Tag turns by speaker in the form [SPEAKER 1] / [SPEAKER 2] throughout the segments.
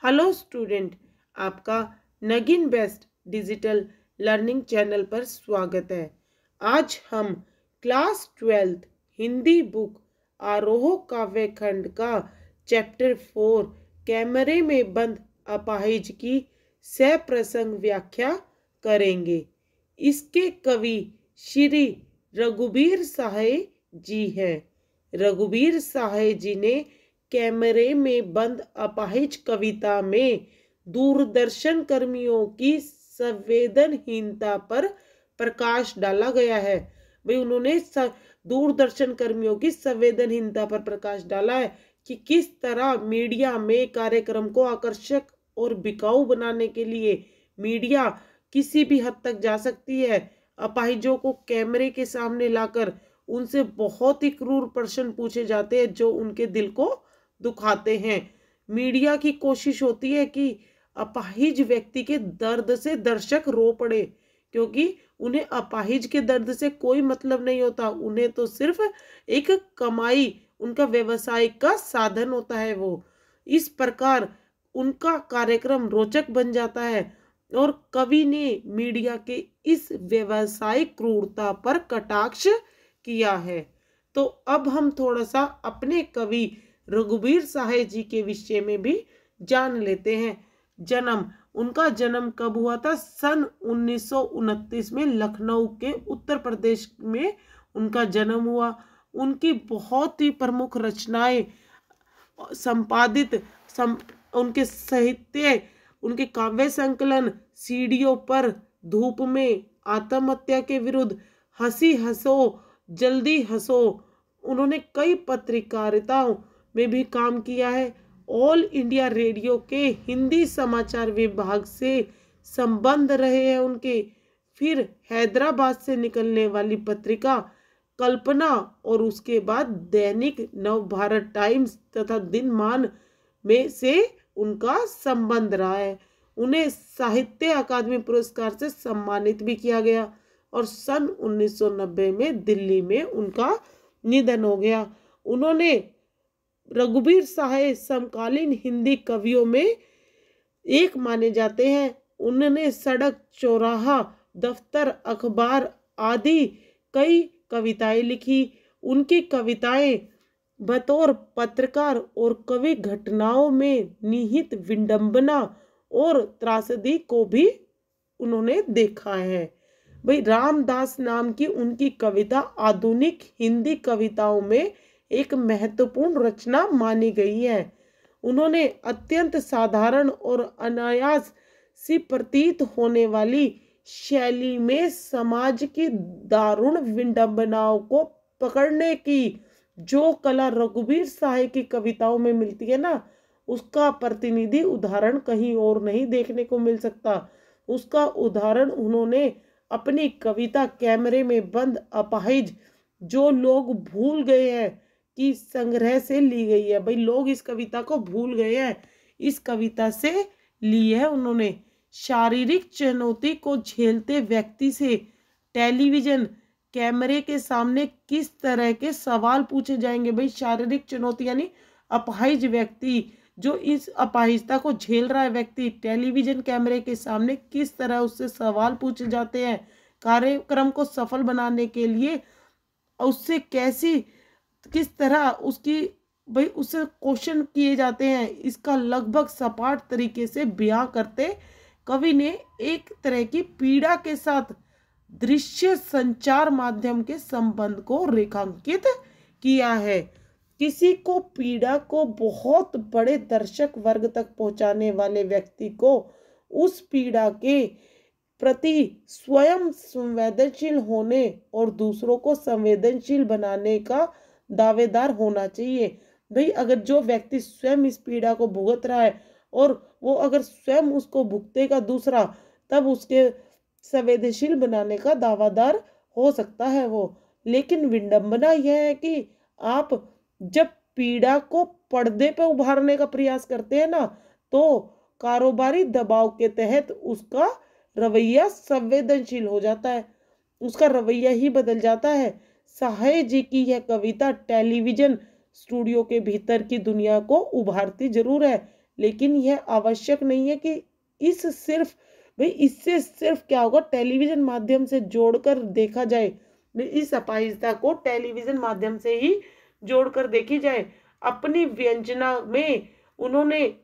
[SPEAKER 1] Hello student, आपका Nageen best digital learning channel पर स्वागत है। आज हम क्लास 12 हिंदी बुक आरोह काव्य खंड का चैप्टर 4 कैमरे में बंद अपाहिज की सप्रसंग व्याख्या करेंगे। इसके कवि श्री रघुबीर साहे जी हैं। रघुबीर साहे जी ने कैमरे में बंद अपाहिज कविता में दूरदर्शन कर्मियों की संवेदनहीनता पर प्रकाश डाला गया है। भाई उन्होंने दूरदर्शन कर्मियों की संवेदनहीनता पर प्रकाश डाला है कि किस तरह मीडिया में कार्यक्रम को आकर्षक और बिकाऊ बनाने के लिए मीडिया किसी भी हद तक जा सकती है। अपाहिजों को कैमरे के सामने लाकर उनसे बहुत ही क्रूर प्रश्न पूछे जाते हैं जो उनके दिल को दुखाते हैं। मीडिया की कोशिश होती है कि अपाहिज व्यक्ति के दर्द से दर्शक रो पड़े, क्योंकि उन्हें अपाहिज के दर्द से कोई मतलब नहीं होता। उन्हें तो सिर्फ एक कमाई, उनका व्यवसाय का साधन होता है। वो इस प्रकार उनका कार्यक्रम रोचक बन जाता है और कवि ने मीडिया के इस व्यवसायिक क्रूरता पर कटाक्ष किया है। तो अब हम थोड़ा सा अपने कवि रघुबीर साहे जी के विषय में भी जान लेते हैं। उनका जन्म कब हुआ था? सन 1929 में लखनऊ के उत्तर प्रदेश में उनका जन्म हुआ। उनकी बहुत ही प्रमुख रचनाएं संपादित उनके साहित्य, उनके काव्य संकलन सीढ़ियों पर, धूप में, आत्महत्या के विरुद्ध, हंसी हंसो जल्दी हंसो, उन्होंने कई पत्रकारिताओं में भी काम किया है। ऑल इंडिया रेडियो के हिंदी समाचार विभाग से संबंध रहे हैं उनके। फिर हैदराबाद से निकलने वाली पत्रिका कल्पना और उसके बाद दैनिक नवभारत टाइम्स तथा दिनमान में से उनका संबंध रहा है। उन्हें साहित्य अकादमी पुरस्कार से सम्मानित भी किया गया और सन 1990 में दिल्ली में उनका निधन हो गया। उन्होंने रघुबीर साहे समकालीन हिंदी कवियों में एक माने जाते हैं। उन्होंने सड़क, चौराहा, दफ्तर, अखबार आदि कई कविताएं लिखी। उनकी कविताएं बतौर पत्रकार और कवि घटनाओं में निहित विडंबना और त्रासदी को भी उन्होंने देखा है। भाई रामदास नाम की उनकी कविता आधुनिक हिंदी कविताओं में एक महत्वपूर्ण रचना मानी गई है। उन्होंने अत्यंत साधारण और अनायास सी प्रतीत होने वाली शैली में समाज की दारुण विडंबनाओं को पकड़ने की जो कला रघुबीर साहे की कविताओं में मिलती है ना, उसका प्रतिनिधि उदाहरण कहीं और नहीं देखने को मिल सकता। उसका उदाहरण उन्होंने अपनी कविता कैमरे में बंद अपाहिज, जो लोग भूल गए हैं कि संग्रह से ली गई है। भाई लोग इस कविता को भूल गए हैं, इस कविता से ली है उन्होंने। शारीरिक चुनौती को झेलते व्यक्ति से टेलीविजन कैमरे के सामने किस तरह के सवाल पूछे जाएंगे। भाई शारीरिक चुनौती यानी अपाहिज व्यक्ति, जो इस अपाहिजता को झेल रहा है व्यक्ति, टेलीविजन कैमरे के सामने किस तरह उससे सवाल पूछे जाते हैं। कार्यक्रम को सफल बनाने के लिए उससे किस तरह उससे क्वेश्चन किए जाते हैं, इसका लगभग सपाट तरीके से बयां करते कवि ने एक तरह की पीड़ा के साथ दृश्य संचार माध्यम के संबंध को रेखांकित किया है। किसी को पीड़ा को बहुत बड़े दर्शक वर्ग तक पहुंचाने वाले व्यक्ति को उस पीड़ा के प्रति स्वयं संवेदनशील होने और दूसरों को संवेदनशील बनाने का दावेदार होना चाहिए। भाई अगर जो व्यक्ति स्वयं इस पीड़ा को भुगत रहा है और वो अगर स्वयं उसको भुगतेगा दूसरा, तब उसके संवेदनशील बनाने का दावादार हो सकता है वो। लेकिन विडंबना यह है कि आप जब पीड़ा को पर्दे पर उभारने का प्रयास करते हैं ना, तो कारोबारी दबाव के तहत उसका रवैया संवेदनशील हो जाता है, उसका रवैया ही बदल जाता है। साहे जी की यह कविता टेलीविजन स्टूडियो के भीतर की दुनिया को उभारती जरूर है, लेकिन यह आवश्यक नहीं है कि इससे सिर्फ क्या होगा, टेलीविजन माध्यम से जोड़कर देखा जाए, इस अपाहिजता को टेलीविजन माध्यम से ही जोड़कर देखी जाए। अपनी व्यंजना में उन्होंने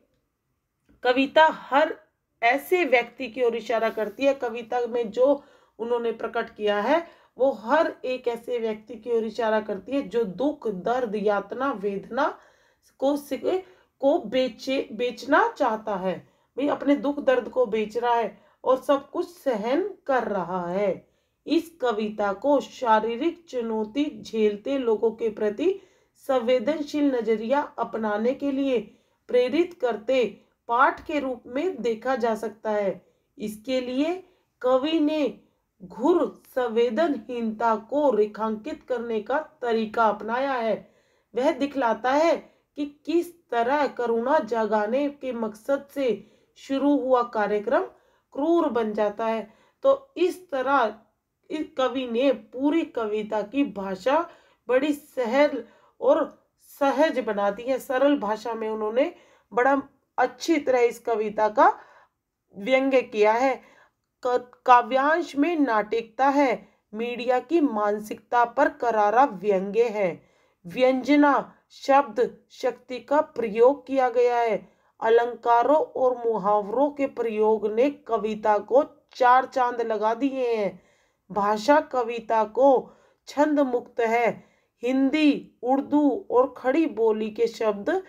[SPEAKER 1] कविता हर ऐसे व्यक्ति की ओर इशारा करती है, कविता में जो उन्होंने प्रकट किया है वो हर एक ऐसे व्यक्ति की ओर इशारा करती है जो दुख, दर्द, यातना, वेदना को बेचना चाहता है। भाई अपने दुख दर्द को बेच रहा है और सब कुछ सहन कर रहा है। इस कविता को शारीरिक चुनौती झेलते लोगों के प्रति संवेदनशील नजरिया अपनाने के लिए प्रेरित करते पाठ के रूप में देखा जा सकता है। इसके लिए कवि ने घोर संवेदनहीनता को रेखांकित करने का तरीका अपनाया है। वह दिखलाता है कि किस तरह करुणा जगाने के मकसद से शुरू हुआ कार्यक्रम क्रूर बन जाता है। तो इस तरह इस कवि ने पूरी कविता की भाषा बड़ी सहज और सहज बना दी है। सरल भाषा में उन्होंने बड़ा अच्छी तरह इस कविता का व्यंग्य किया है। काव्यांश में नाटकीयता है, मीडिया की मानसिकता पर करारा व्यंग्य है। व्यंजना शब्द शक्ति का प्रयोग किया गया है। अलंकारों और मुहावरों के प्रयोग ने कविता को चार चांद लगा दिए हैं। भाषा कविता को छंद मुक्त है। हिंदी, उर्दू और खड़ी बोली के शब्द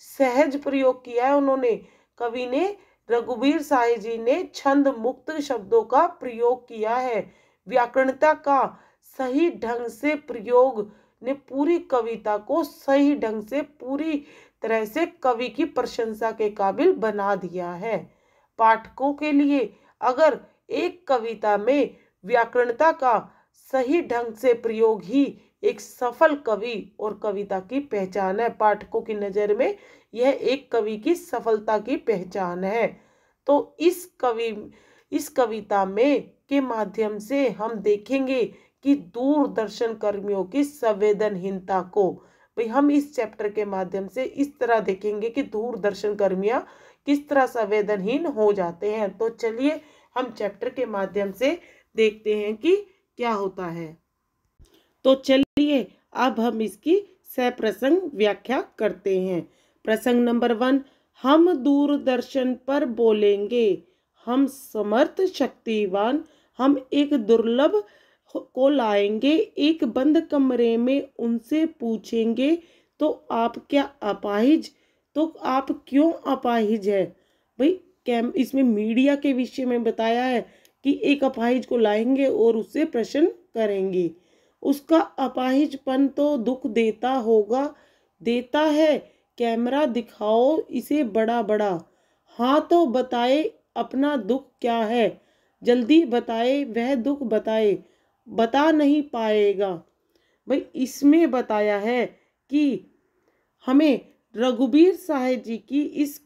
[SPEAKER 1] सहज प्रयोग किया है उन्होंने। कवि ने रघुवीर साय जी ने छंद मुक्त शब्दों का प्रयोग किया है। व्याकरणता का सही ढंग से प्रयोग ने पूरी कविता को सही ढंग से पूरी तरह से कवि की प्रशंसा के काबिल बना दिया है। पाठकों के लिए अगर एक कविता में व्याकरणता का सही ढंग से प्रयोग ही एक सफल कवि और कविता की पहचान है, पाठकों की नज़र में यह एक कवि की सफलता की पहचान है। तो इस कविता में के माध्यम से हम देखेंगे कि दूरदर्शन कर्मियों की संवेदनहीनता को, भाई हम इस चैप्टर के माध्यम से इस तरह देखेंगे कि दूरदर्शन कर्मियां किस तरह संवेदनहीन हो जाते हैं। तो चलिए हम चैप्टर के माध्यम से देखते हैं कि क्या होता है। तो चलिए अब हम इसकी सप्रसंग व्याख्या करते हैं। प्रसंग नंबर 1, हम दूरदर्शन पर बोलेंगे, हम समर्थ शक्तिवान, हम एक दुर्लभ को लाएंगे, एक बंद कमरे में उनसे पूछेंगे तो आप क्या अपाहिज, तो आप क्यों अपाहिज है। भाई इसमें मीडिया के विषय में बताया है कि एक अपाहिज को लाएंगे और उससे प्रश्न करेंगे। उसका अपाहिजपन तो दुख देता होगा, देता है, कैमरा दिखाओ इसे बड़ा बड़ा, हाँ तो बताए अपना दुख क्या है, जल्दी बताए वह दुख बताए, बता नहीं पाएगा। भाई इसमें बताया है कि हमें रघुवीर साय जी की इस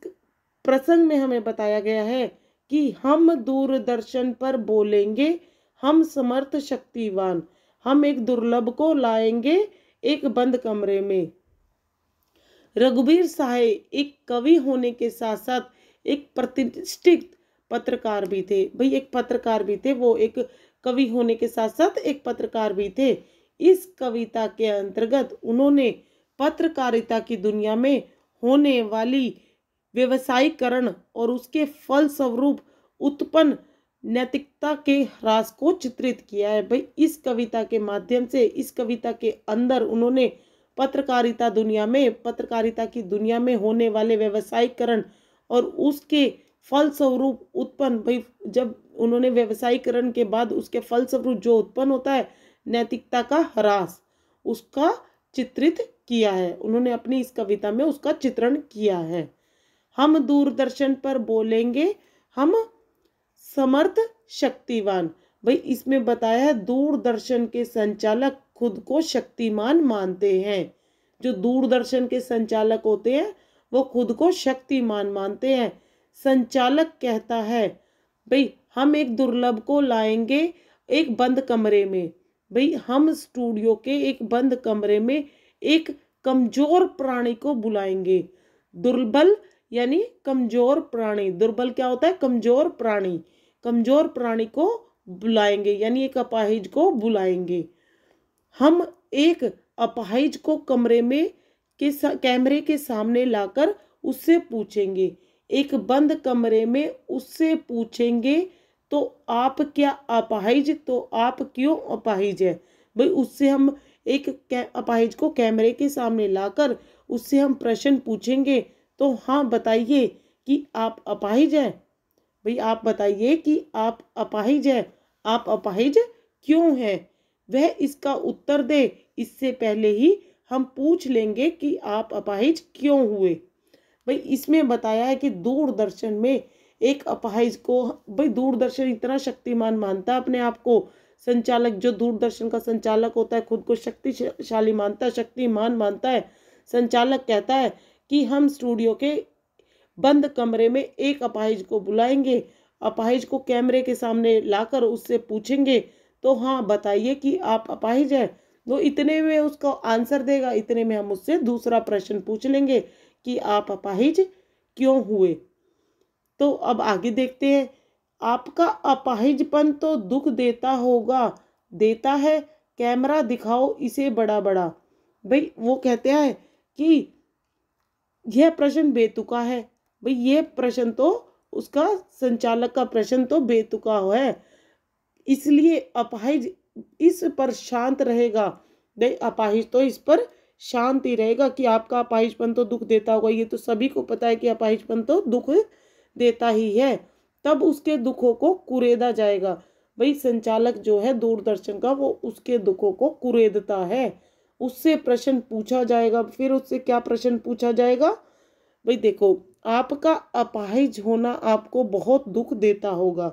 [SPEAKER 1] प्रसंग में हमें बताया गया है कि हम दूरदर्शन पर बोलेंगे, हम समर्थ शक्तिवान, हम एक दुर्लभ को लाएंगे एक बंद कमरे में। रघुवीर साय एक कवि होने के साथ साथ एक प्रतिष्ठित पत्रकार भी थे। भाई एक पत्रकार भी थे, वो एक कवि होने के साथ साथ एक पत्रकार भी थे। इस कविता के अंतर्गत उन्होंने पत्रकारिता की दुनिया में होने वाली व्यवसायीकरण और उसके फलस्वरूप उत्पन्न नैतिकता के ह्रास को चित्रित किया है। भाई इस कविता के माध्यम से, इस कविता के अंदर उन्होंने पत्रकारिता की दुनिया में होने वाले व्यवसायीकरण और उसके फलस्वरूप उत्पन्न, भाई जब उन्होंने व्यवसायीकरण के बाद उसके फलस्वरूप जो उत्पन्न होता है नैतिकता का ह्रास, उसका चित्रित किया है। उन्होंने अपनी इस कविता में उसका चित्रण किया है। हम दूरदर्शन पर बोलेंगे, हम समर्थ शक्तिवान। भाई इसमें बताया है दूरदर्शन के संचालक खुद को शक्तिमान मानते हैं। जो दूरदर्शन के संचालक होते हैं वो खुद को शक्तिमान मानते हैं। संचालक कहता है भाई हम एक दुर्लभ को लाएंगे एक बंद कमरे में। भाई हम स्टूडियो के एक बंद कमरे में एक कमजोर प्राणी को बुलाएंगे। दुर्बल यानी कमजोर प्राणी। दुर्बल क्या होता है? कमजोर प्राणी। कमजोर प्राणी को बुलाएंगे, यानी एक अपाहिज को बुलाएंगे। हम एक अपाहिज को कैमरे के सामने लाकर उससे पूछेंगे, एक बंद कमरे में उससे पूछेंगे, तो आप क्या अपाहिज? तो आप क्यों अपाहिज है? भाई उससे हम एक अपाहिज को कैमरे के सामने लाकर उससे हम प्रश्न पूछेंगे, तो हाँ बताइए कि आप अपाहिज हैं। भाई आप बताइए कि आप अपाहिज हैं, आप अपाहिज क्यों हैं? वह इसका उत्तर दे, इससे पहले ही हम पूछ लेंगे कि आप अपाहिज क्यों हुए। भाई इसमें बताया है कि दूरदर्शन में एक अपाहिज को, भाई दूरदर्शन इतना शक्तिमान मानता है अपने आप को, संचालक जो दूरदर्शन का संचालक होता है खुद को शक्तिशाली मानता है, शक्तिमान मानता है। संचालक कहता है कि हम स्टूडियो के बंद कमरे में एक अपाहिज को बुलाएंगे, अपाहिज को कैमरे के सामने लाकर उससे पूछेंगे, तो हाँ बताइए कि आप अपाहिज हैं। वो इतने में उसका आंसर देगा, इतने में हम उससे दूसरा प्रश्न पूछ लेंगे कि आप अपाहिज क्यों हुए। तो अब आगे देखते हैं। आपका अपाहिजपन तो दुख देता होगा, देता है, कैमरा दिखाओ इसे बड़ा बड़ा। भाई वो कहते हैं कि यह प्रश्न बेतुका है। भाई ये प्रश्न तो, उसका संचालक का प्रश्न तो बेतुका है, इसलिए अपाहिज इस पर शांत रहेगा। भाई अपाहिज तो इस पर शांत ही रहेगा कि आपका अपाहिजपन तो दुख देता होगा, ये तो सभी को पता है कि अपाहिजपन तो दुख देता ही है। तब उसके दुखों को कुरेदा जाएगा। भाई संचालक जो है दूरदर्शन का, वो उसके दुखों को कुरेदता है। उससे प्रश्न पूछा जाएगा। फिर उससे क्या प्रश्न पूछा जाएगा? भाई देखो, आपका अपाहिज होना आपको बहुत दुख देता होगा।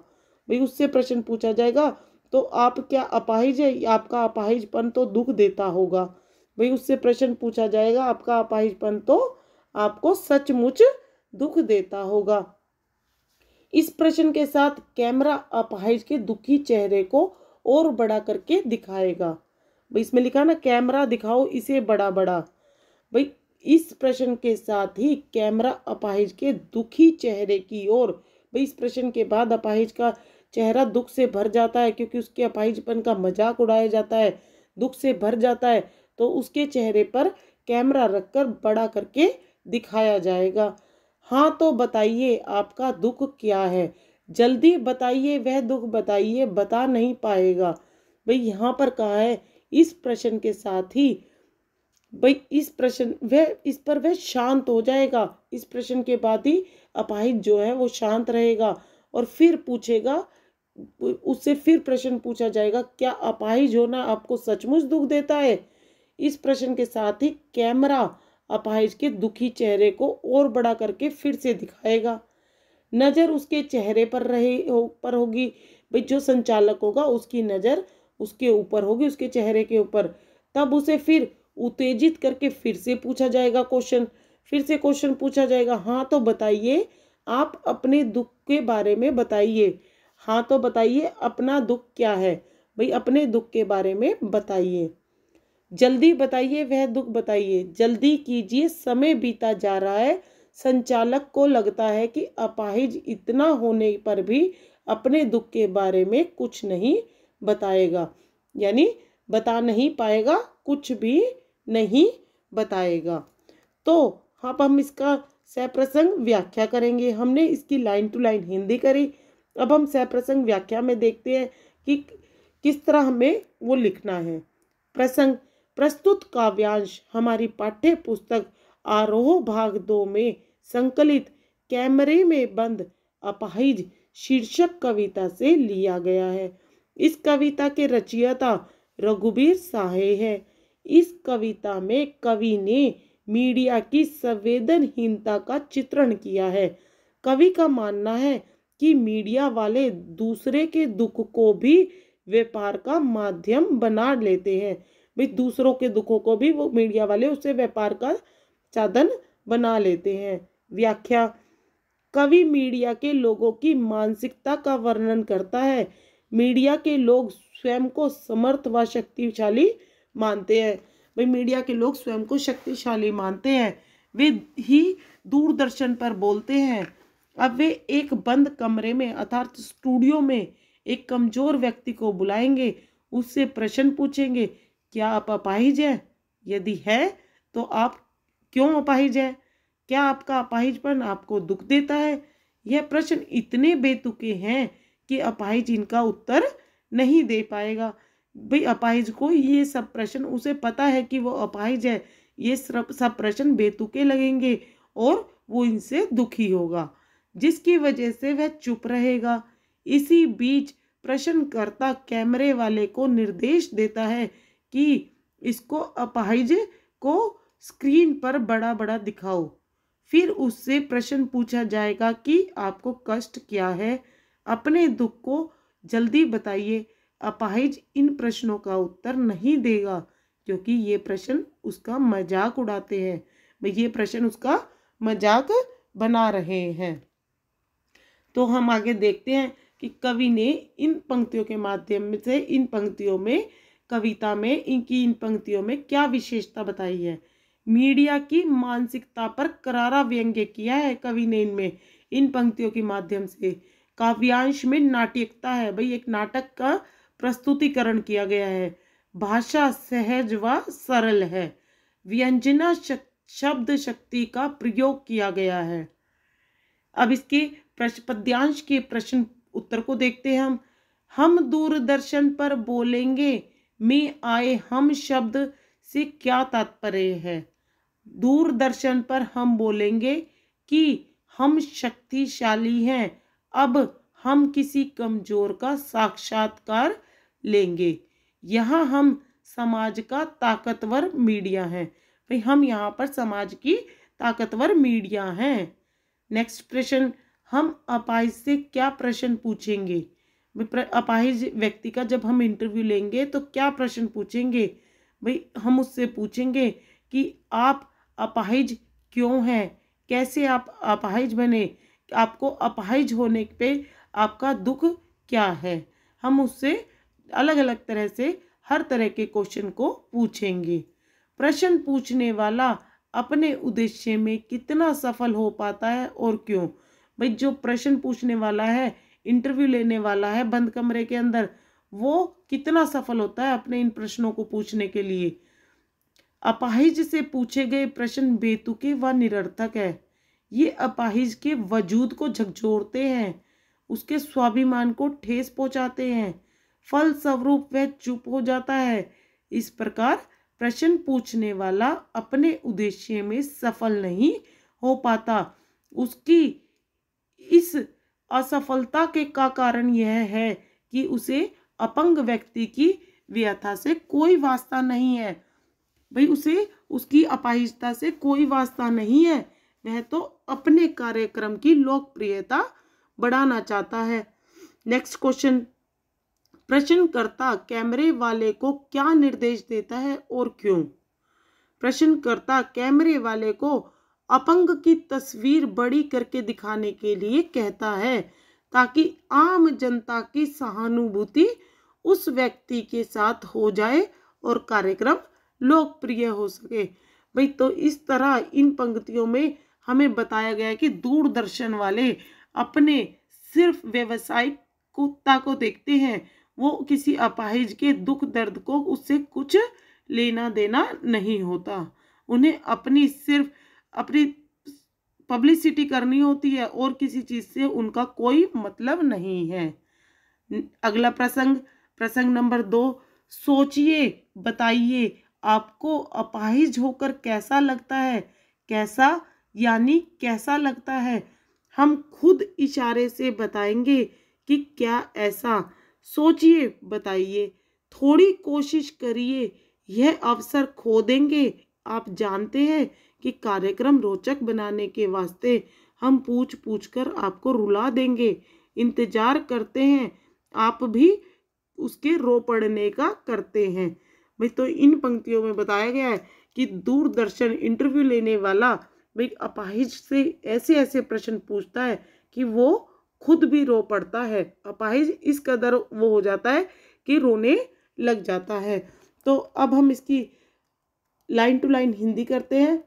[SPEAKER 1] भाई उससे प्रश्न पूछा जाएगा, तो आप क्या अपाहिज है? आपका अपाहिजपन तो दुख देता होगा। भाई उससे प्रश्न पूछा जाएगा, आपका अपाहिजपन तो आपको सचमुच दुख देता होगा। इस प्रश्न के साथ कैमरा अपाहिज के दुखी चेहरे को और बड़ा करके दिखाएगा। भाई इसमें लिखा ना, कैमरा दिखाओ इसे बड़ा बड़ा। भाई इस प्रश्न के साथ ही कैमरा अपाहिज के दुखी चेहरे की ओर, भाई इस प्रश्न के बाद अपाहिज का चेहरा दुख से भर जाता है, क्योंकि उसके अपाहिजपन का मजाक उड़ाया जाता है, दुख से भर जाता है, तो उसके चेहरे पर कैमरा रखकर बड़ा करके दिखाया जाएगा। हाँ तो बताइए आपका दुख क्या है? जल्दी बताइए, वह दुख बताइए, बता नहीं पाएगा। भाई यहाँ पर कहा है इस प्रश्न के साथ ही, भाई इस पर वह शांत हो जाएगा। इस प्रश्न के बाद ही अपाहिज जो है वो शांत रहेगा और फिर पूछेगा, उससे फिर प्रश्न पूछा जाएगा, क्या अपाहिज होना आपको सचमुच दुख देता है? इस प्रश्न के साथ ही कैमरा अपाहिज के दुखी चेहरे को और बड़ा करके फिर से दिखाएगा। नजर उसके चेहरे पर होगी। भाई जो संचालक होगा उसकी नजर उसके ऊपर होगी, उसके चेहरे के ऊपर। तब उसे फिर उत्तेजित करके फिर से पूछा जाएगा क्वेश्चन, फिर से क्वेश्चन पूछा जाएगा, हाँ तो बताइए आप अपने दुख के बारे में बताइए। हाँ तो बताइए अपना दुख क्या है? भाई अपने दुख के बारे में बताइए, जल्दी बताइए, वह दुख बताइए, जल्दी कीजिए, समय बीता जा रहा है। संचालक को लगता है कि अपाहिज इतना होने पर भी अपने दुख के बारे में कुछ नहीं बताएगा, यानी बता नहीं पाएगा, कुछ भी नहीं बताएगा। तो अब हम इसका सप्रसंग व्याख्या करेंगे। हमने इसकी लाइन टू लाइन हिंदी करी, अब हम सप्रसंग व्याख्या में देखते हैं कि किस तरह हमें वो लिखना है। प्रसंग: प्रस्तुत काव्यांश हमारी पाठ्य पुस्तक आरोह भाग 2 में संकलित कैमरे में बंद अपाहिज शीर्षक कविता से लिया गया है। इस कविता के रचयिता रघुबीर साहे है। इस कविता में कवि ने मीडिया की संवेदनहीनता का चित्रण किया है। कवि का मानना है कि मीडिया वाले दूसरे के दुख को भी व्यापार का माध्यम बना लेते हैं। भाई दूसरों के दुखों को भी वो मीडिया वाले उसे व्यापार का साधन बना लेते हैं। व्याख्या: कवि मीडिया के लोगों की मानसिकता का वर्णन करता है। मीडिया के लोग स्वयं को समर्थ व शक्तिशाली मानते हैं। भाई मीडिया के लोग स्वयं को शक्तिशाली मानते हैं। वे ही दूरदर्शन पर बोलते हैं। अब वे एक बंद कमरे में अर्थात स्टूडियो में एक कमजोर व्यक्ति को बुलाएंगे, उससे प्रश्न पूछेंगे, क्या आप अपाहिज हैं? यदि है तो आप क्यों अपाहिज हैं? क्या आपका अपाहिजपन आपको दुख देता है? यह प्रश्न इतने बेतुके हैं कि अपाहिज इनका उत्तर नहीं दे पाएगा। भाई अपाहिज को ये सब प्रश्न, उसे पता है कि वो अपाहिज है, ये सब प्रश्न बेतुके लगेंगे और वो इनसे दुखी होगा, जिसकी वजह से वह चुप रहेगा। इसी बीच प्रश्नकर्ता कैमरे वाले को निर्देश देता है कि इसको अपाहिज को स्क्रीन पर बड़ा बड़ा दिखाओ। फिर उससे प्रश्न पूछा जाएगा कि आपको कष्ट क्या है, अपने दुख को जल्दी बताइए। अपाहिज इन प्रश्नों का उत्तर नहीं देगा क्योंकि ये प्रश्न उसका मजाक उड़ाते हैं, ये प्रश्न उसका मजाक बना रहे हैं। तो हम आगे देखते हैं कि कवि ने इन पंक्तियों के माध्यम से, इन पंक्तियों में, कविता में इनकी इन पंक्तियों में क्या विशेषता बताई है। मीडिया की मानसिकता पर करारा व्यंग्य किया है कवि ने इनमें, इन पंक्तियों के माध्यम से। काव्यांश में नाट्यिकता है, भाई एक नाटक का प्रस्तुतिकरण किया गया है। भाषा सहज व सरल है। व्यंजना शब्द शक्ति का प्रयोग किया गया है। अब इसके पद्यांश के प्रश्न उत्तर को देखते हैं हम दूरदर्शन पर बोलेंगे में आए हम शब्द से क्या तात्पर्य है? दूरदर्शन पर हम बोलेंगे कि हम शक्तिशाली हैं, अब हम किसी कमजोर का साक्षात्कार लेंगे। यहाँ हम समाज का ताकतवर मीडिया हैं, भाई हम यहाँ पर समाज की ताकतवर मीडिया हैं। नेक्स्ट प्रश्न, हम अपाहिज से क्या प्रश्न पूछेंगे? अपाहिज व्यक्ति का जब हम इंटरव्यू लेंगे तो क्या प्रश्न पूछेंगे? भाई हम उससे पूछेंगे कि आप अपाहिज क्यों हैं, कैसे आप अपाहिज बने, आपको अपाहिज होने पे आपका दुख क्या है। हम उससे अलग अलग तरह से हर तरह के क्वेश्चन को पूछेंगे। प्रश्न पूछने वाला अपने उद्देश्य में कितना सफल हो पाता है और क्यों? भाई जो प्रश्न पूछने वाला है, इंटरव्यू लेने वाला है बंद कमरे के अंदर, वो कितना सफल होता है अपने इन प्रश्नों को पूछने के लिए। अपाहिज से पूछे गए प्रश्न बेतुके व निरर्थक है। ये अपाहिज के वजूद को झकझोरते हैं, उसके स्वाभिमान को ठेस पहुंचाते हैं, फलस्वरूप वह चुप हो जाता है। इस प्रकार प्रश्न पूछने वाला अपने उद्देश्य में सफल नहीं हो पाता। उसकी इस असफलता के का कारण यह है कि उसे अपंग व्यक्ति की व्यथा से कोई वास्ता नहीं है। भाई उसे उसकी अपाहिजता से कोई वास्ता नहीं है, वह तो अपने कार्यक्रम की लोकप्रियता बढ़ाना चाहता है। नेक्स्ट क्वेश्चन, प्रश्नकर्ता कैमरे वाले को क्या निर्देश देता है और क्यों? प्रश्नकर्ता कैमरे वाले को अपंग की तस्वीर बड़ी करके दिखाने के लिए कहता है ताकि आम जनता की सहानुभूति उस व्यक्ति के साथ हो जाए और कार्यक्रम लोकप्रिय हो सके। भाई तो इस तरह इन पंक्तियों में हमें बताया गया है कि दूरदर्शन वाले अपने सिर्फ व्यवसायिकता को देखते हैं, वो किसी अपाहिज के दुख दर्द को उससे कुछ लेना देना नहीं होता। उन्हें सिर्फ अपनी पब्लिसिटी करनी होती है और किसी चीज से उनका कोई मतलब नहीं है। अगला प्रसंग नंबर 2, सोचिए बताइए आपको अपाहिज होकर कैसा लगता है। कैसा यानी कैसा लगता है, हम खुद इशारे से बताएंगे कि क्या ऐसा। सोचिए बताइए, थोड़ी कोशिश करिए, यह अवसर खो देंगे। आप जानते हैं कि कार्यक्रम रोचक बनाने के वास्ते हम पूछ पूछ कर आपको रुला देंगे। इंतजार करते हैं, आप भी उसके रो पड़ने का करते हैं। भाई तो इन पंक्तियों में बताया गया है कि दूरदर्शन इंटरव्यू लेने वाला भाई अपाहिज से ऐसे ऐसे प्रश्न पूछता है कि वो खुद भी रो पड़ता है। अपाहिज इस कदर वो हो जाता है कि रोने लग जाता है। तो अब हम इसकी लाइन टू लाइन हिंदी करते हैं।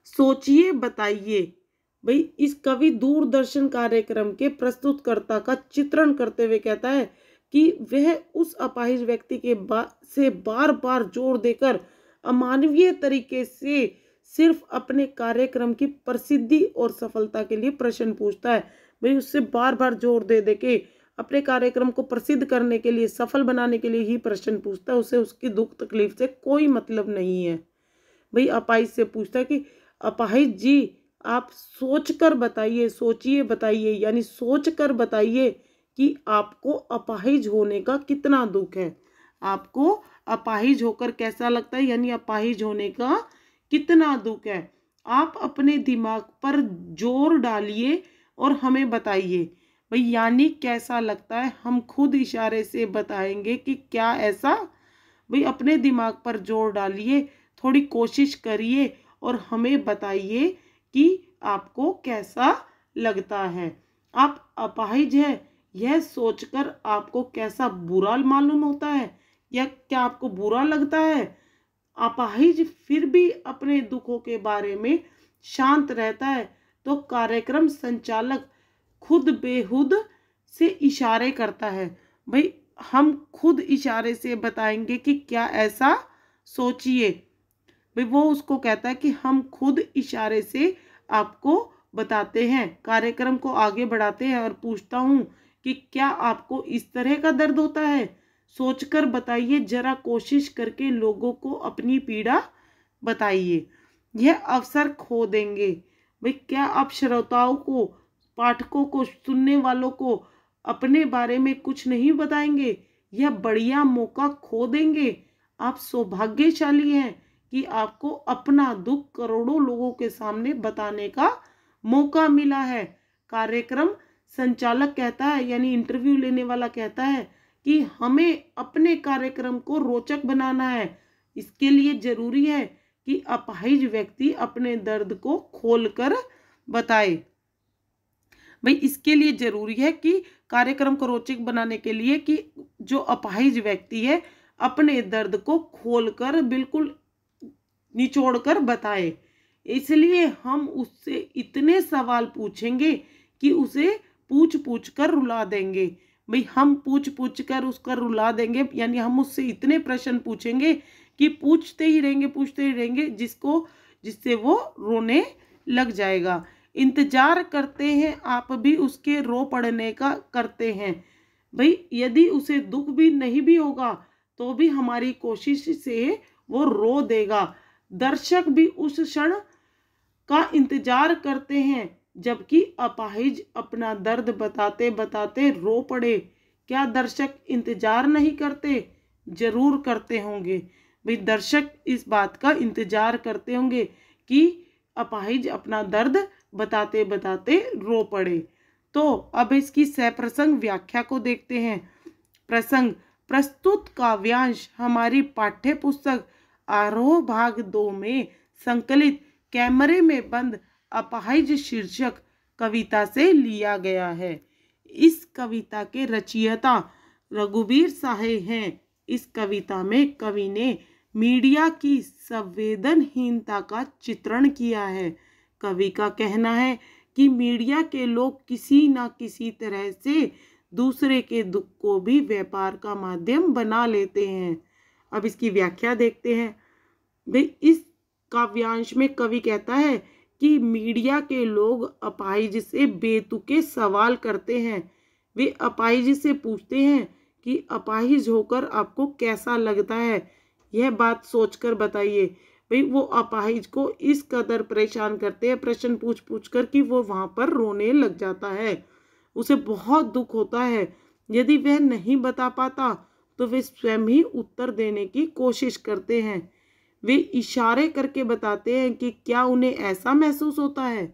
[SPEAKER 1] सोचिए बताइए। भाई इस कवि दूरदर्शन कार्यक्रम के प्रस्तुतकर्ता का चित्रण करते हुए कहता है कि वह उस अपाहिज व्यक्ति के से बार बार जोर देकर अमानवीय तरीके से सिर्फ अपने कार्यक्रम की प्रसिद्धि और सफलता के लिए प्रश्न पूछता है। भाई उससे बार बार जोर दे दे के अपने कार्यक्रम को प्रसिद्ध करने के लिए, सफल बनाने के लिए ही प्रश्न पूछता है। उसे उसकी दुख तकलीफ से कोई मतलब नहीं है। भाई अपाहिज से पूछता है कि अपाहिज जी आप सोच कर बताइए, सोचिए बताइए, यानी सोच कर बताइए कि आपको अपाहिज होने का कितना दुख है, आपको अपाहिज होकर कैसा लगता है, यानी अपाहिज होने का कितना दुख है। आप अपने दिमाग पर जोर डालिए और हमें बताइए। भाई यानी कैसा लगता है, हम खुद इशारे से बताएंगे कि क्या ऐसा। भाई अपने दिमाग पर जोर डालिए, थोड़ी कोशिश करिए और हमें बताइए कि आपको कैसा लगता है। आप अपाहिज है यह सोचकर आपको कैसा बुरा मालूम होता है, या क्या आपको बुरा लगता है। अपाहिज फिर भी अपने दुखों के बारे में शांत रहता है तो कार्यक्रम संचालक खुद बेहुद से इशारे करता है। भाई हम खुद इशारे से बताएंगे कि क्या ऐसा, सोचिए। भाई वो उसको कहता है कि हम खुद इशारे से आपको बताते हैं, कार्यक्रम को आगे बढ़ाते हैं और पूछता हूँ कि क्या आपको इस तरह का दर्द होता है। सोचकर बताइए, जरा कोशिश करके लोगों को अपनी पीड़ा बताइए। यह अवसर खो देंगे। भाई क्या आप श्रोताओं को, पाठकों को, सुनने वालों को अपने बारे में कुछ नहीं बताएंगे। यह बढ़िया मौका खो देंगे। आप सौभाग्यशाली हैं कि आपको अपना दुख करोड़ों लोगों के सामने बताने का मौका मिला है। कार्यक्रम संचालक कहता है, यानी इंटरव्यू लेने वाला कहता है कि हमें अपने कार्यक्रम को रोचक बनाना है। इसके लिए जरूरी है कि अपाहिज व्यक्ति अपने दर्द को खोलकर बताए। भाई इसके लिए जरूरी है कि कार्यक्रम को रोचक बनाने के लिए कि जो अपाहिज व्यक्ति है अपने दर्द को खोलकर, बिल्कुल निचोड़कर बताए। इसलिए हम उससे इतने सवाल पूछेंगे कि उसे पूछ पूछ कर रुला देंगे। भाई हम पूछ पूछ कर उसका रुला देंगे, यानी हम उससे इतने प्रश्न पूछेंगे कि पूछते ही रहेंगे जिससे वो रोने लग जाएगा। इंतजार करते हैं आप भी उसके रो पड़ने का करते हैं। भाई यदि उसे दुख भी नहीं भी होगा तो भी हमारी कोशिश से वो रो देगा। दर्शक भी उस क्षण का इंतजार करते हैं जबकि अपाहिज अपना दर्द बताते बताते रो पड़े। क्या दर्शक इंतजार नहीं करते? जरूर करते होंगे। भाई दर्शक इस बात का इंतजार करते होंगे कि अपाहिज अपना दर्द बताते बताते रो पड़े। तो अब इसकी सप्रसंग व्याख्या को देखते हैं। प्रसंग: प्रस्तुत काव्यांश हमारी पाठ्य पुस्तक आरोह भाग 2 में संकलित कैमरे में बंद अपाहिज शीर्षक कविता से लिया गया है। इस कविता के रचयिता रघुवीर साहे हैं। इस कविता में कवि ने मीडिया की संवेदनहीनता का चित्रण किया है। कवि का कहना है कि मीडिया के लोग किसी न किसी तरह से दूसरे के दुख को भी व्यापार का माध्यम बना लेते हैं। अब इसकी व्याख्या देखते हैं। भाई इस काव्यांश में कवि कहता है कि मीडिया के लोग अपाहिज से बेतुके सवाल करते हैं। वे अपाहिज से पूछते हैं कि अपाहिज होकर आपको कैसा लगता है, यह बात सोचकर बताइए। भाई वो अपाहिज को इस कदर परेशान करते हैं प्रश्न पूछ पूछ कर कि वो वहाँ पर रोने लग जाता है। उसे बहुत दुख होता है। यदि वह नहीं बता पाता तो वे स्वयं ही उत्तर देने की कोशिश करते हैं। वे इशारे करके बताते हैं कि क्या उन्हें ऐसा महसूस होता है।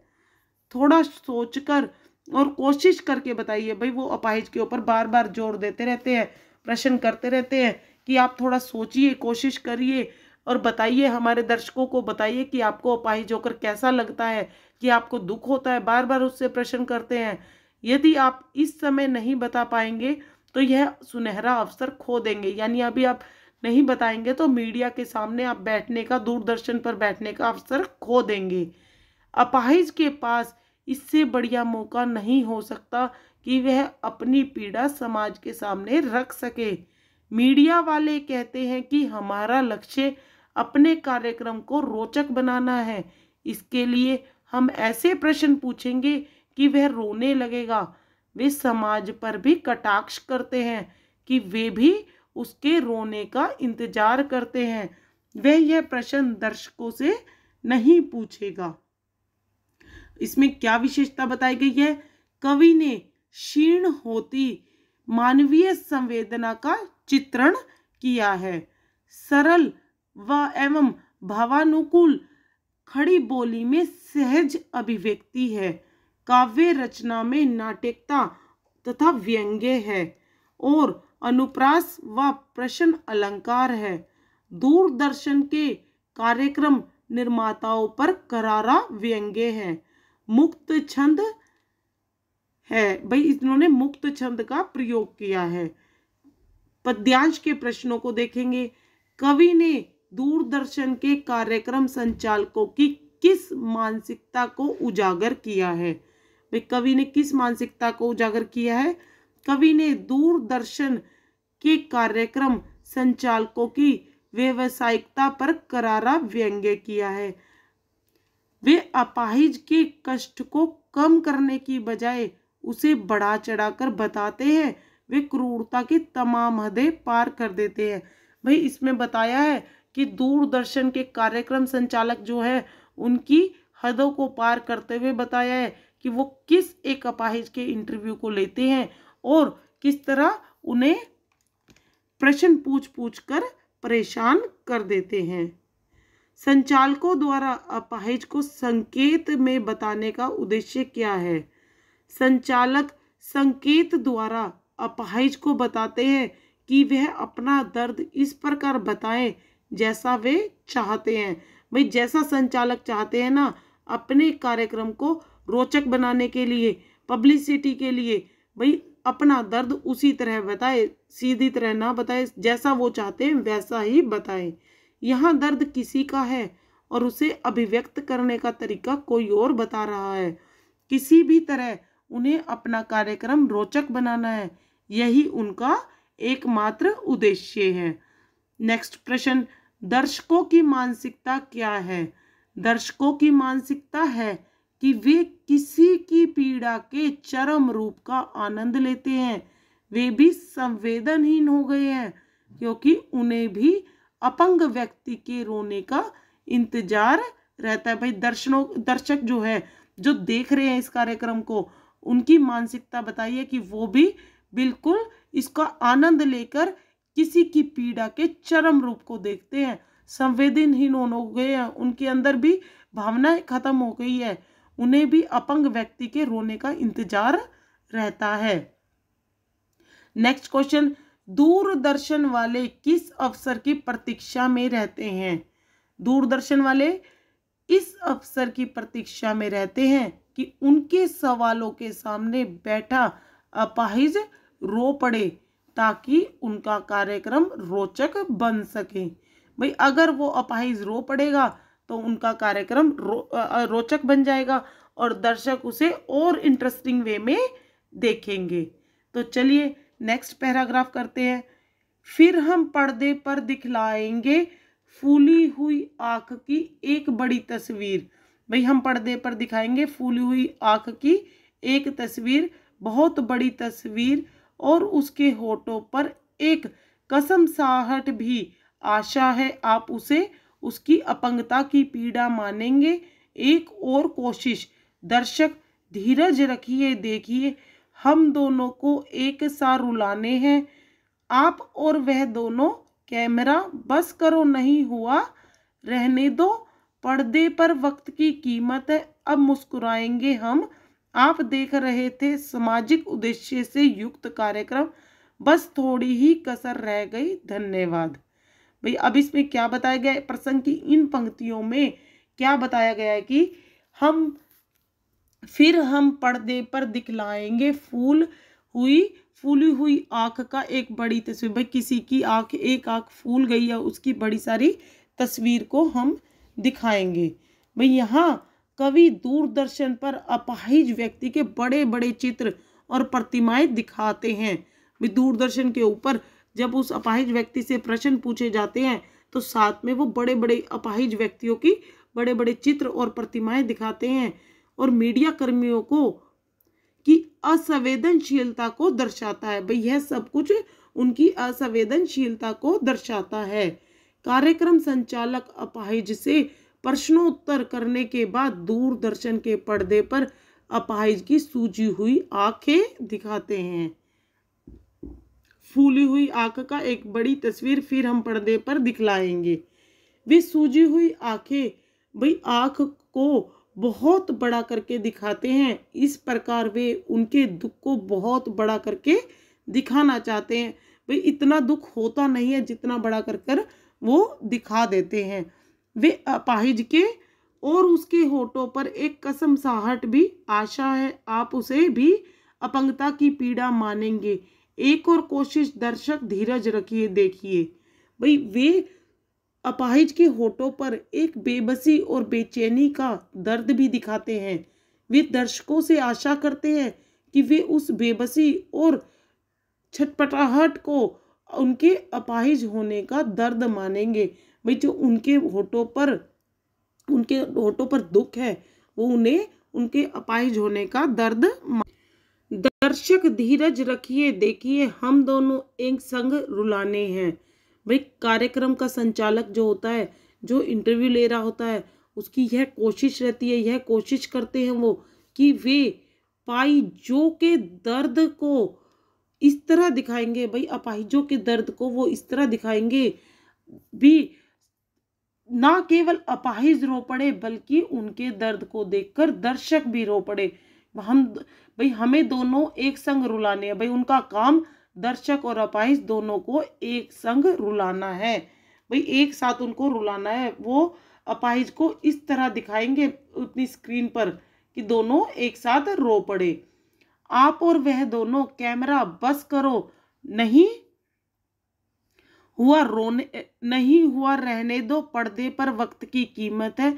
[SPEAKER 1] थोड़ा सोचकर और कोशिश करके बताइए। भाई वो अपाहिज के ऊपर बार बार जोर देते रहते हैं, प्रश्न करते रहते हैं कि आप थोड़ा सोचिए, कोशिश करिए और बताइए, हमारे दर्शकों को बताइए कि आपको अपाहिज होकर कैसा लगता है, कि आपको दुख होता है। बार बार उससे प्रश्न करते हैं। यदि आप इस समय नहीं बता पाएंगे तो यह सुनहरा अवसर खो देंगे। यानी अभी आप नहीं बताएंगे तो मीडिया के सामने आप बैठने का, दूरदर्शन पर बैठने का अवसर खो देंगे। अपाहिज के पास इससे बढ़िया मौका नहीं हो सकता कि वह अपनी पीड़ा समाज के सामने रख सके। मीडिया वाले कहते हैं कि हमारा लक्ष्य अपने कार्यक्रम को रोचक बनाना है। इसके लिए हम ऐसे प्रश्न पूछेंगे कि वह रोने लगेगा। वे समाज पर भी कटाक्ष करते हैं कि वे भी उसके रोने का इंतजार करते हैं। वह यह प्रश्न दर्शकों से नहीं पूछेगा। इसमें क्या विशेषता बताई गई है? कवि ने क्षीण होती मानवीय संवेदना का चित्रण किया है। सरल व एवं भावानुकूल खड़ी बोली में सहज अभिव्यक्ति है। काव्य रचना में नाट्यता तथा व्यंग्य है और अनुप्रास व प्रश्न अलंकार है। दूरदर्शन के कार्यक्रम निर्माताओं पर करारा व्यंग्य है। मुक्त छंद है, भाई इन्होंने मुक्त छंद का प्रयोग किया है। पद्यांश के प्रश्नों को देखेंगे। कवि ने दूरदर्शन के कार्यक्रम संचालकों की किस मानसिकता को उजागर किया है? भाई कवि ने किस मानसिकता को उजागर किया है? कवि ने दूरदर्शन के कार्यक्रम संचालकों की व्यावसायिकता पर करारा व्यंग्य किया है। वे अपाहिज के कष्ट को कम करने की बजाय उसे बढ़ा चढ़ाकर बताते हैं। वे क्रूरता की तमाम हदें पार कर देते हैं। भाई इसमें बताया है कि दूरदर्शन के कार्यक्रम संचालक जो है उनकी हदों को पार करते हुए बताया है कि वो किस एक अपाहिज के इंटरव्यू को लेते हैं और किस तरह उन्हें प्रश्न पूछ पूछ कर परेशान कर देते हैं। संचालकों द्वारा अपाहिज को संकेत में बताने का उद्देश्य क्या है? संचालक संकेत द्वारा अपाहिज को बताते हैं कि वह अपना दर्द इस प्रकार बताएं जैसा वे चाहते हैं। भाई जैसा संचालक चाहते हैं ना, अपने कार्यक्रम को रोचक बनाने के लिए, पब्लिसिटी के लिए, भाई अपना दर्द उसी तरह बताए, सीधी तरह ना बताए, जैसा वो चाहते हैं वैसा ही बताएं। यहाँ दर्द किसी का है और उसे अभिव्यक्त करने का तरीका कोई और बता रहा है। किसी भी तरह उन्हें अपना कार्यक्रम रोचक बनाना है, यही उनका एकमात्र उद्देश्य है। नेक्स्ट प्रश्न, दर्शकों की मानसिकता क्या है? दर्शकों की मानसिकता है कि वे किसी की पीड़ा के चरम रूप का आनंद लेते हैं। वे भी संवेदनहीन हो गए हैं क्योंकि उन्हें भी अपंग व्यक्ति के रोने का इंतजार रहता है। भाई दर्शक जो है, जो देख रहे हैं इस कार्यक्रम को, उनकी मानसिकता बताइए कि वो भी बिल्कुल इसका आनंद लेकर किसी की पीड़ा के चरम रूप को देखते हैं। संवेदनहीन हो गए हैं, उनके अंदर भी भावनाएं खत्म हो गई है, उन्हें भी अपंग व्यक्ति के रोने का इंतजार रहता है। नेक्स्ट क्वेश्चन, दूरदर्शन वाले किस अवसर की प्रतीक्षा में रहते हैं? दूरदर्शन वाले इस अवसर की प्रतीक्षा में रहते हैं कि उनके सवालों के सामने बैठा अपाहिज रो पड़े ताकि उनका कार्यक्रम रोचक बन सके। भाई अगर वो अपाहिज रो पड़ेगा तो उनका कार्यक्रम रोचक बन जाएगा और दर्शक उसे और इंटरेस्टिंग वे में देखेंगे। तो चलिए नेक्स्ट पैराग्राफ करते हैं। फिर हम पर्दे पर दिखलाएंगे फूली हुई आँख की एक बड़ी तस्वीर। भाई हम पर्दे पर दिखाएंगे फूली हुई आँख की एक तस्वीर, बहुत बड़ी तस्वीर, और उसके होठों पर एक कसमसाहट भी। आशा है आप उसे उसकी अपंगता की पीड़ा मानेंगे। एक और कोशिश। दर्शक धीरज रखिए, देखिए हम दोनों को एक साथ रुलाने हैं, आप और वह दोनों। कैमरा बस करो, नहीं हुआ रहने दो। पर्दे पर वक्त की कीमत है, अब मुस्कुराएंगे हम। आप देख रहे थे सामाजिक उद्देश्य से युक्त कार्यक्रम, बस थोड़ी ही कसर रह गई। धन्यवाद। भाई अब इसमें क्या बताया गया है? प्रसंग की इन पंक्तियों में क्या बताया गया है कि फिर हम पर्दे पर दिखलाएंगे फूल हुई फूली हुई आंख का एक बड़ी तस्वीर, भाई किसी की आंख, एक आंख फूल गई है, उसकी बड़ी सारी तस्वीर को हम दिखाएंगे। भाई यहाँ कवि दूरदर्शन पर अपाहिज व्यक्ति के बड़े बड़े चित्र और प्रतिमाएं दिखाते हैं। भाई दूरदर्शन के ऊपर जब उस अपाहिज व्यक्ति से प्रश्न पूछे जाते हैं तो साथ में वो बड़े बड़े अपाहिज व्यक्तियों की बड़े बड़े चित्र और प्रतिमाएं दिखाते हैं, और मीडिया कर्मियों को की असंवेदनशीलता को दर्शाता है। भाई यह सब कुछ उनकी असंवेदनशीलता को दर्शाता है। कार्यक्रम संचालक अपाहिज से प्रश्नोत्तर करने के बाद दूरदर्शन के पर्दे पर अपाहिज की सूजी हुई आंखें दिखाते हैं। फूली हुई आंख का एक बड़ी तस्वीर फिर हम पर्दे पर दिखलाएंगे। वे सूजी हुई आंखें भाई आंख को बहुत बड़ा करके दिखाते हैं। इस प्रकार वे उनके दुख को बहुत बड़ा करके दिखाना चाहते हैं। भाई इतना दुख होता नहीं है जितना बड़ा कर वो दिखा देते हैं। वे अपाहिज के और उसके होठों पर एक कसमसाहट भी, आशा है आप उसे भी अपंगता की पीड़ा मानेंगे। एक और कोशिश दर्शक, धीरज रखिए, देखिए। भाई वे अपाहिज के होठों पर एक बेबसी और बेचैनी का दर्द भी दिखाते हैं। वे दर्शकों से आशा करते हैं कि वे उस बेबसी और छटपटाहट को उनके अपाहिज होने का दर्द मानेंगे। भाई जो उनके होठों पर दुख है वो उन्हें उनके अपाहिज होने का दर्द। दर्शक धीरज रखिए, देखिए, हम दोनों एक संग रुलाने हैं। भाई कार्यक्रम का संचालक जो होता है, जो इंटरव्यू ले रहा होता है, उसकी यह कोशिश रहती है, यह कोशिश करते हैं वो कि वे अपाहिजों के दर्द को इस तरह दिखाएंगे। भाई अपाहिजों के दर्द को वो इस तरह दिखाएंगे भी ना केवल अपाहिज रो पड़े बल्कि उनके दर्द को देखकर दर्शक भी रो पड़े। हमें दोनों एक संग रुलाने हैं। भाई उनका काम दर्शक और अपाहिज दोनों को एक संग रुलाना है। भाई एक साथ उनको रुलाना है। वो अपाहिज को इस तरह दिखाएंगे अपनी स्क्रीन पर कि दोनों एक साथ रो पड़े। आप और वह दोनों, कैमरा बस करो, नहीं हुआ रहने दो, पर्दे पर वक्त की कीमत है,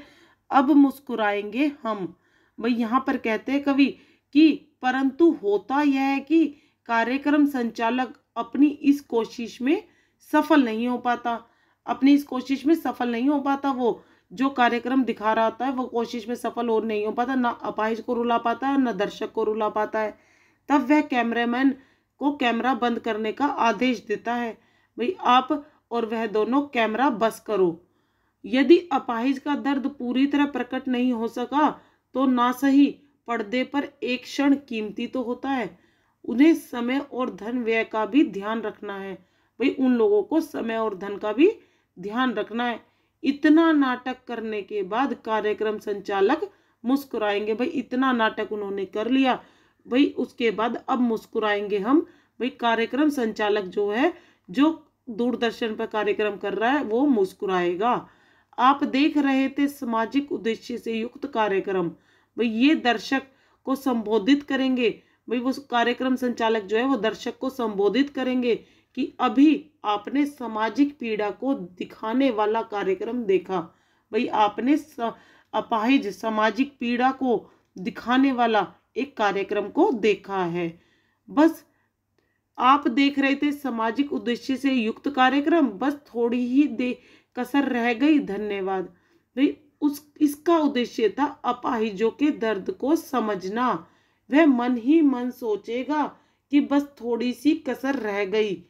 [SPEAKER 1] अब मुस्कुराएंगे हम। भाई यहाँ पर कहते हैं कवि कि परंतु होता यह है कि कार्यक्रम संचालक अपनी इस कोशिश में सफल नहीं हो पाता। वो जो कार्यक्रम दिखा रहा होता है वो कोशिश में सफल और नहीं हो पाता, ना अपाहिज को रुला पाता है ना दर्शक को रुला पाता है। तब वह कैमरामैन को कैमरा बंद करने का आदेश देता है। भाई आप और वह दोनों कैमरा बस करो। यदि अपाहिज का दर्द पूरी तरह प्रकट नहीं हो सका तो ना सही, पर्दे पर एक क्षण कीमती तो होता है। उन्हें समय और धन व्यय का भी ध्यान रखना है। भाई उन लोगों को समय और धन का भी ध्यान रखना है। इतना नाटक करने के बाद कार्यक्रम संचालक मुस्कुराएंगे। भाई इतना नाटक उन्होंने कर लिया, भाई उसके बाद अब मुस्कुराएंगे हम। भाई कार्यक्रम संचालक जो है, जो दूरदर्शन पर कार्यक्रम कर रहा है, वो मुस्कुराएगा। आप देख रहे थे सामाजिक उद्देश्य से युक्त कार्यक्रम। भाई ये दर्शक को संबोधित करेंगे। भाई वो कार्यक्रम संचालक जो है वो दर्शक को संबोधित करेंगे कि अभी आपने सामाजिक पीड़ा को दिखाने वाला कार्यक्रम देखा। भाई आपने अपाहिज सामाजिक पीड़ा को दिखाने वाला एक कार्यक्रम को देखा है। बस आप देख रहे थे सामाजिक उद्देश्य से युक्त कार्यक्रम, बस थोड़ी ही कसर रह गई, धन्यवाद। भाई इसका उद्देश्य था अपाहिजों के दर्द को समझना। वह मन ही मन सोचेगा कि बस थोड़ी सी कसर रह गई।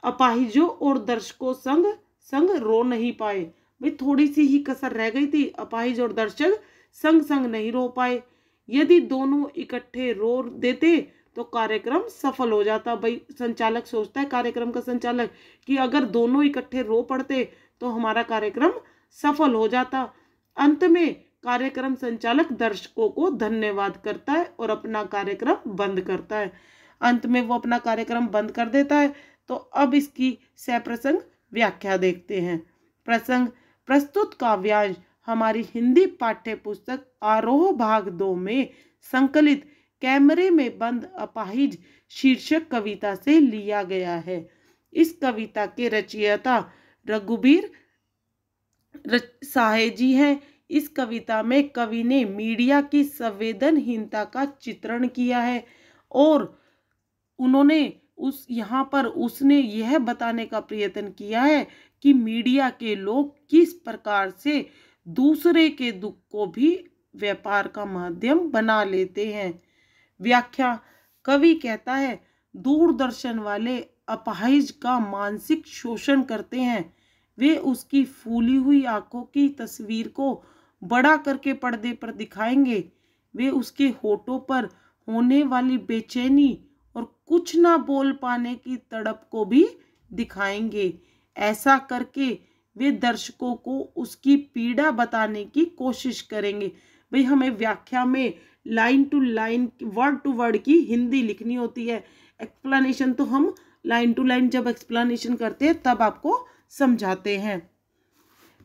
[SPEAKER 1] अपाहिजों और दर्शकों संग रो नहीं पाए। भाई थोड़ी सी ही कसर रह गई थी, अपाहिज और दर्शक संग नहीं रो पाए। यदि दोनों इकट्ठे रो देते तो कार्यक्रम सफल हो जाता। भाई संचालक सोचता है, कार्यक्रम का संचालक, कि अगर दोनों इकट्ठे रो पड़ते तो हमारा कार्यक्रम सफल हो जाता। अंत में कार्यक्रम संचालक दर्शकों को धन्यवाद करता है और अपना कार्यक्रम बंद करता है। अंत में वो अपना कार्यक्रम बंद कर देता है। तो अब इसकी सप्रसंग व्याख्या देखते हैं। प्रसंग प्रस्तुत काव्यांश हमारी हिंदी पाठ्य पुस्तक आरोह भाग 2 में संकलित कैमरे में बंद अपाहिज शीर्षक कविता से लिया गया है। इस कविता के रचयिता रघुबीर साहे जी हैं। इस कविता में कवि ने मीडिया की संवेदनहीनता का चित्रण किया है और उन्होंने उसने यह बताने का प्रयत्न किया है कि मीडिया के लोग किस प्रकार से दूसरे के दुख को भी व्यापार का माध्यम बना लेते हैं। व्याख्या। कवि कहता है, दूरदर्शन वाले अपाहिज का मानसिक शोषण करते हैं। वे उसकी फूली हुई आंखों की तस्वीर को बड़ा करके पर्दे पर दिखाएंगे। वे उसके होठों पर होने वाली बेचैनी और कुछ ना बोल पाने की तड़प को भी दिखाएंगे। ऐसा करके वे दर्शकों को उसकी पीड़ा बताने की कोशिश करेंगे। भाई हमें व्याख्या में line to line, word to word की हिंदी लिखनी होती है। एक्सप्लेनेशन तो हम लाइन टू लाइन जब एक्सप्लेनेशन करते हैं तब आपको समझाते हैं।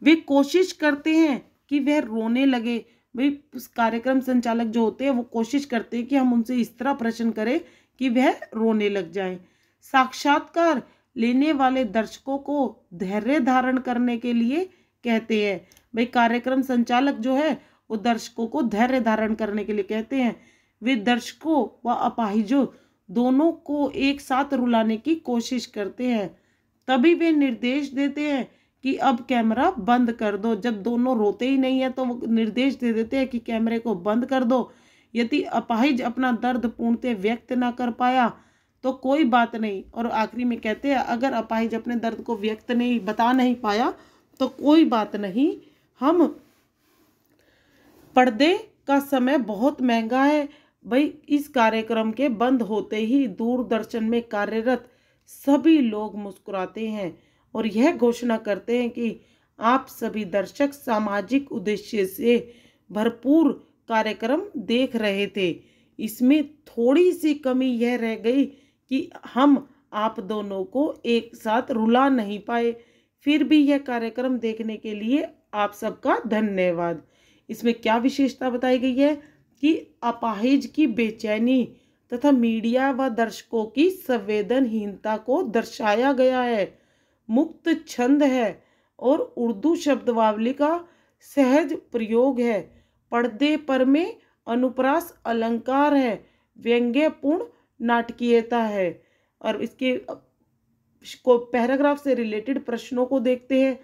[SPEAKER 1] वे कोशिश करते हैं कि वह रोने लगे। भाई कार्यक्रम संचालक जो होते हैं वो कोशिश करते हैं कि हम उनसे इस तरह प्रश्न करें कि वह रोने लग जाए। साक्षात्कार लेने वाले दर्शकों को धैर्य धारण करने के लिए कहते हैं। भाई कार्यक्रम संचालक जो है वो दर्शकों को धैर्य धारण करने के लिए कहते हैं। वे दर्शकों व अपाहिजों दोनों को एक साथ रुलाने की कोशिश करते हैं। तभी वे निर्देश देते हैं कि अब कैमरा बंद कर दो। जब दोनों रोते ही नहीं है तो वो निर्देश दे देते हैं कि कैमरे को बंद कर दो। यदि अपाहिज अपना दर्द पूर्णतः व्यक्त ना कर पाया तो कोई बात नहीं। और आखिरी में कहते हैं, अगर अपाहिज अपने दर्द को व्यक्त नहीं बता नहीं पाया तो कोई बात नहीं, हम पर्दे का समय बहुत महंगा है। भाई इस कार्यक्रम के बंद होते ही दूरदर्शन में कार्यरत सभी लोग मुस्कुराते हैं और यह घोषणा करते हैं कि आप सभी दर्शक सामाजिक उद्देश्य से भरपूर कार्यक्रम देख रहे थे। इसमें थोड़ी सी कमी यह रह गई कि हम आप दोनों को एक साथ रुला नहीं पाए। फिर भी यह कार्यक्रम देखने के लिए आप सबका धन्यवाद। इसमें क्या विशेषता बताई गई है कि अपाहिज की बेचैनी तथा मीडिया व दर्शकों की संवेदनहीनता को दर्शाया गया है। मुक्त छंद है और उर्दू शब्दावली का सहज प्रयोग है। पर्दे पर में अनुप्रास अलंकार है। व्यंग्यपूर्ण नाटकीयता है। और इसके को पैराग्राफ से रिलेटेड प्रश्नों को देखते हैं,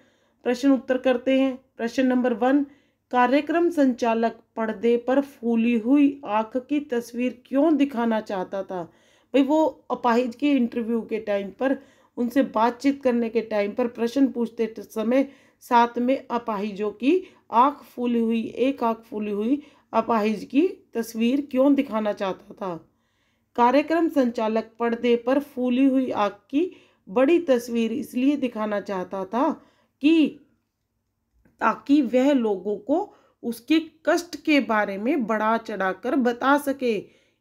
[SPEAKER 1] प्रश्न उत्तर करते हैं। प्रश्न नंबर 1, कार्यक्रम संचालक पर्दे पर फूली हुई आंख की तस्वीर क्यों दिखाना चाहता था? भाई वो अपाहिज के इंटरव्यू के टाइम पर, उनसे बातचीत करने के टाइम पर प्रश्न पूछते समय साथ में अपाहिजों की एक आंख फूली हुई अपाहिज की तस्वीर क्यों दिखाना चाहता था? कार्यक्रम संचालक पर्दे पर फूली हुई आंख की बड़ी तस्वीर इसलिए दिखाना चाहता था कि ताकि वह लोगों को उसके कष्ट के बारे में बढ़ा चढ़ाकर बता सके।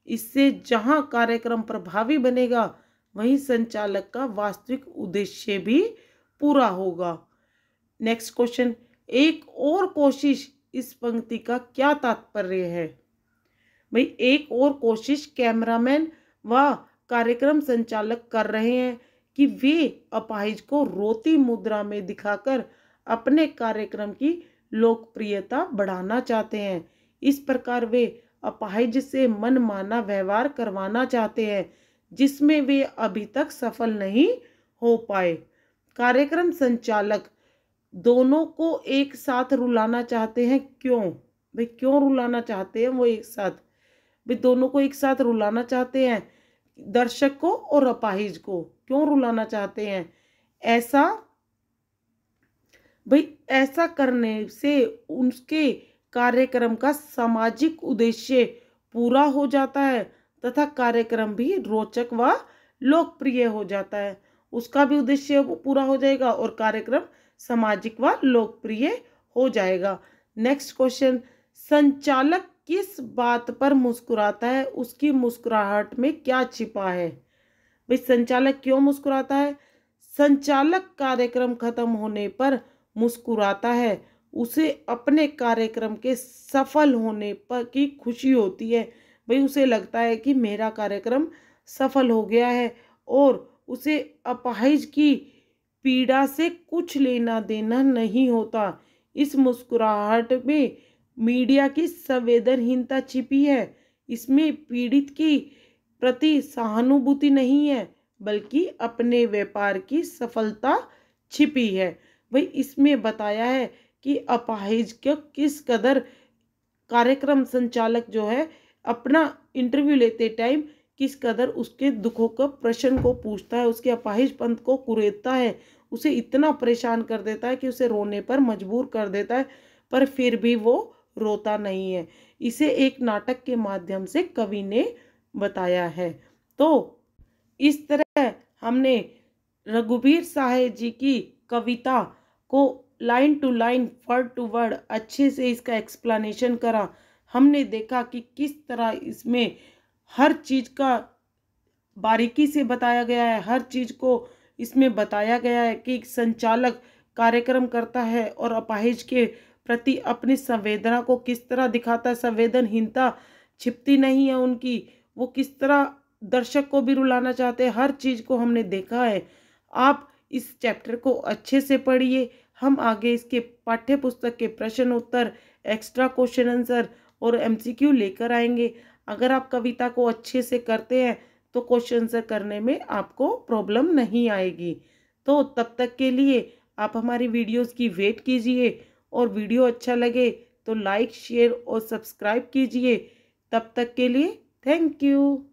[SPEAKER 1] इससे जहां कार्यक्रम प्रभावी बनेगा वहीं संचालक का वास्तविक उद्देश्य भी पूरा होगा। नेक्स्ट क्वेश्चन, एक और कोशिश इस पंक्ति का क्या तात्पर्य है? भाई एक और कोशिश कैमरामैन व कार्यक्रम संचालक कर रहे हैं कि वे अपाहिज को रोती मुद्रा में दिखाकर अपने कार्यक्रम की लोकप्रियता बढ़ाना चाहते हैं। इस प्रकार वे अपाहिज से मनमाना व्यवहार करवाना चाहते हैं जिसमें वे अभी तक सफल नहीं हो पाए। कार्यक्रम संचालक दोनों को एक साथ रुलाना चाहते हैं। क्यों? भाई क्यों रुलाना चाहते हैं वो एक साथ? भाई दोनों को एक साथ रुलाना चाहते हैं, दर्शक को और अपाहिज को क्यों रुलाना चाहते हैं? ऐसा करने से उनके कार्यक्रम का सामाजिक उद्देश्य पूरा हो जाता है तथा कार्यक्रम भी रोचक व लोकप्रिय हो जाता है। उसका भी उद्देश्य पूरा हो जाएगा और कार्यक्रम सामाजिक व लोकप्रिय हो जाएगा। नेक्स्ट क्वेश्चन, संचालक किस बात पर मुस्कुराता है? उसकी मुस्कुराहट में क्या छिपा है? भाई संचालक क्यों मुस्कुराता है? संचालक कार्यक्रम खत्म होने पर मुस्कुराता है। उसे अपने कार्यक्रम के सफल होने पर की खुशी होती है। भाई उसे लगता है कि मेरा कार्यक्रम सफल हो गया है और उसे अपाहिज की पीड़ा से कुछ लेना देना नहीं होता। इस मुस्कुराहट में मीडिया की संवेदनहीनता छिपी है। इसमें पीड़ित की प्रति सहानुभूति नहीं है, बल्कि अपने व्यापार की सफलता छिपी है। वही इसमें बताया है कि अपाहिज को किस कदर कार्यक्रम संचालक जो है अपना इंटरव्यू लेते टाइम किस कदर उसके दुखों का प्रश्न को पूछता है, उसके अपाहिजपंत को कुरेदता है, उसे इतना परेशान कर देता है कि उसे रोने पर मजबूर कर देता है, पर फिर भी वो रोता नहीं है। इसे एक नाटक के माध्यम से कवि ने बताया है। तो इस तरह हमने रघुवीर साहे जी की कविता को line to line word to word अच्छे से इसका एक्सप्लेनेशन करा। हमने देखा कि किस तरह इसमें हर चीज़ का बारीकी से बताया गया है, हर चीज़ को इसमें बताया गया है कि संचालक कार्यक्रम करता है और अपाहिज के प्रति अपनी संवेदना को किस तरह दिखाता है, संवेदनहीनता छिपती नहीं है उनकी, वो किस तरह दर्शक को भी रुलाना चाहते हैं, हर चीज़ को हमने देखा है। आप इस चैप्टर को अच्छे से पढ़िए। हम आगे इसके पाठ्य पुस्तक के प्रश्न उत्तर, एक्स्ट्रा क्वेश्चन आंसर और एमसीक्यू लेकर आएंगे। अगर आप कविता को अच्छे से करते हैं तो क्वेश्चन आंसर करने में आपको प्रॉब्लम नहीं आएगी। तो तब तक के लिए आप हमारी वीडियोस की वेट कीजिए और वीडियो अच्छा लगे तो लाइक शेयर और सब्सक्राइब कीजिए। तब तक के लिए थैंक यू।